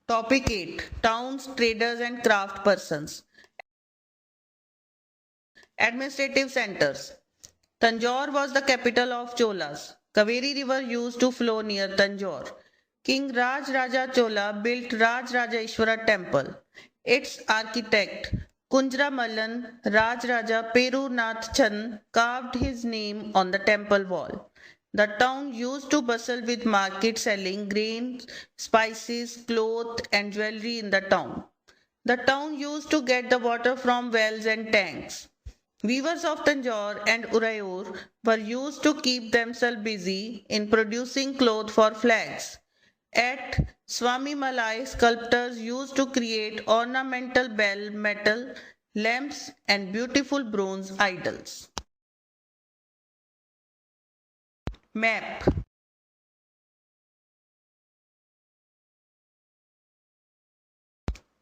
Topic 8. Towns, traders and craft persons. Administrative centers. Tanjore was the capital of Cholas. Kaveri river used to flow near Tanjore. King Raj Raja Chola built Raj Rajaeshwara temple. Its architect Kunjra Mallan Raj Raja Peru Nath Chand carved his name on the temple wall. The town used to bustle with market selling grains, spices, cloth and jewelry in the town. The town used to get the water from wells and tanks. Weavers of Tanjore and Uraiyur were used to keep themselves busy in producing cloth for flags. At Swami Malai, sculptors used to create ornamental bell metal lamps and beautiful bronze idols. Map.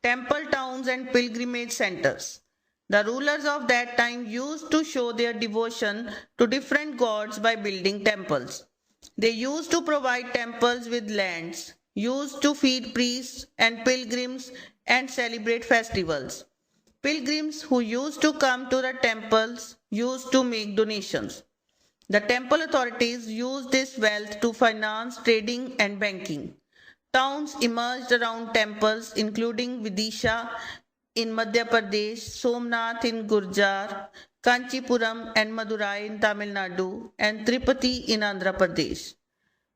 Temple towns and pilgrimage centers. The rulers of that time used to show their devotion to different gods by building temples. They used to provide temples with lands, used to feed priests and pilgrims and celebrate festivals. Pilgrims who used to come to the temples used to make donations. The temple authorities used this wealth to finance trading and banking. Towns emerged around temples including Vidisha in Madhya Pradesh, Somnath in Gurjar, Kanchipuram and Madurai in Tamil Nadu, and Tirupati in Andhra Pradesh.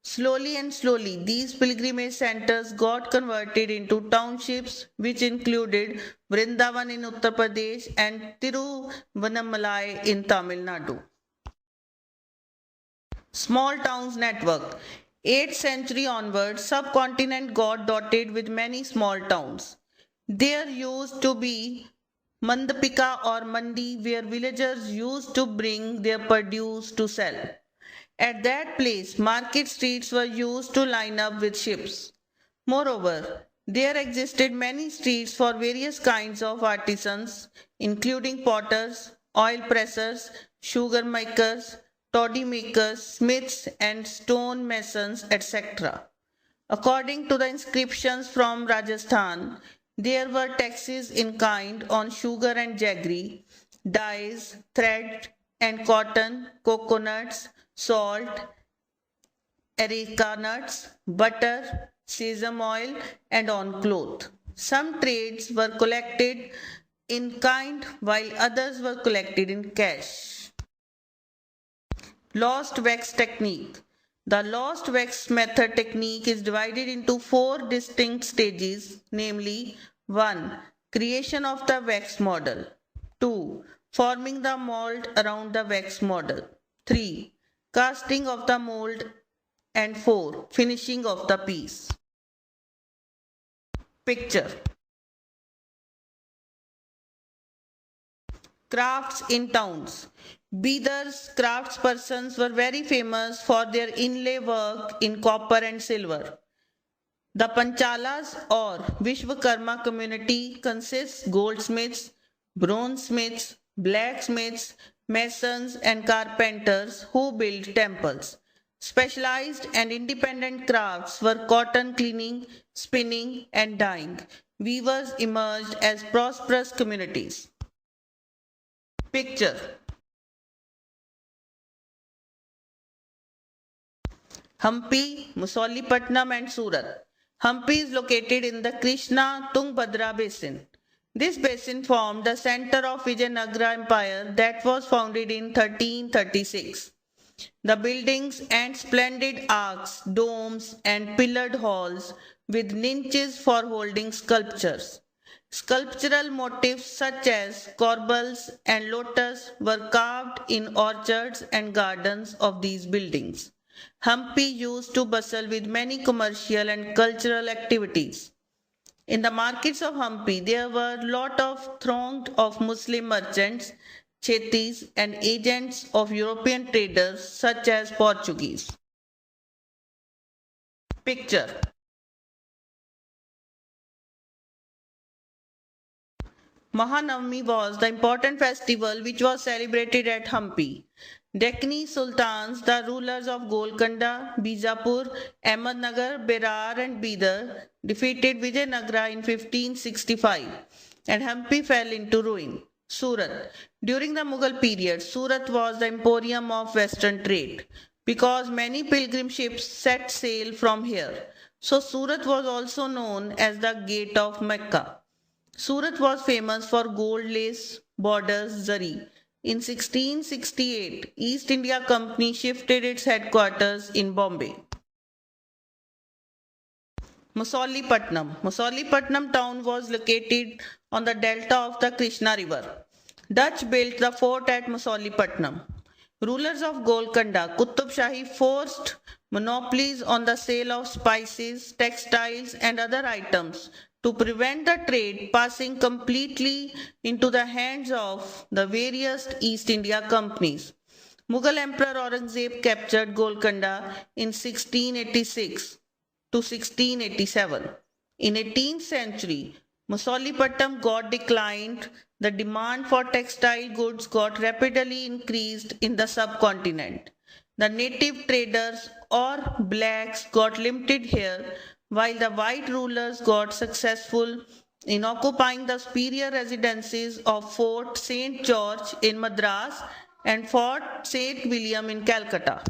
Slowly and slowly, these pilgrimage centers got converted into townships, which included Vrindavan in Uttar Pradesh and Tiruvannamalai in Tamil Nadu. Small towns network. 8th century onwards, subcontinent got dotted with many small towns. There used to be Mandapika or Mandi where villagers used to bring their produce to sell. At that place, market streets were used to line up with ships. Moreover, there existed many streets for various kinds of artisans, including potters, oil pressers, sugar makers, toddy makers, smiths, and stone masons, etc. According to the inscriptions from Rajasthan, there were taxes in kind on sugar and jaggery, dyes, thread and cotton, coconuts, salt, areca nuts, butter, sesame oil, and on cloth. Some trades were collected in kind while others were collected in cash. Lost wax technique. The lost wax method technique is divided into four distinct stages, namely 1. Creation of the wax model. 2. Forming the mold around the wax model. 3. Casting of the mold. And 4. Finishing of the piece. Picture. Crafts in towns. Bidars craftspersons were very famous for their inlay work in copper and silver. The Panchalas or Vishwakarma community consists goldsmiths, bronzesmiths, blacksmiths, masons and carpenters who build temples. Specialized and independent crafts were cotton cleaning, spinning and dyeing. Weavers emerged as prosperous communities. Picture. Hampi, Musaulipatnam and Surat. Hampi is located in the Krishna Tungabhadra basin. This basin formed the center of Vijayanagara Empire that was founded in 1336. The buildings and splendid arcs, domes and pillared halls with niches for holding sculptures. Sculptural motifs such as corbels and lotus were carved in orchards and gardens of these buildings. Hampi used to bustle with many commercial and cultural activities. In the markets of Hampi, there were lot of thronged of Muslim merchants, chettis, and agents of European traders such as Portuguese. Picture. Mahanavami was the important festival which was celebrated at Hampi. Deccan Sultans, the rulers of Golconda, Bijapur, Ahmednagar, Berar and Bidar, defeated Vijayanagara in 1565 and Hampi fell into ruin. Surat. During the Mughal period, Surat was the emporium of western trade because many pilgrim ships set sail from here. So Surat was also known as the Gate of Mecca. Surat was famous for gold lace borders zari. In 1668, East India Company shifted its headquarters in Bombay. Musaulipatnam. Musaulipatnam town was located on the delta of the Krishna River. Dutch built the fort at Musaulipatnam. Rulers of Golconda, Qutub Shahi forced monopolies on the sale of spices, textiles and other items to prevent the trade passing completely into the hands of the various East India companies. Mughal Emperor Aurangzeb captured Golconda in 1686 to 1687. In 18th century, Musaulipatnam got declined. The demand for textile goods got rapidly increased in the subcontinent. The native traders or blacks got limited here, while the white rulers got successful in occupying the superior residences of Fort St. George in Madras and Fort St. William in Calcutta.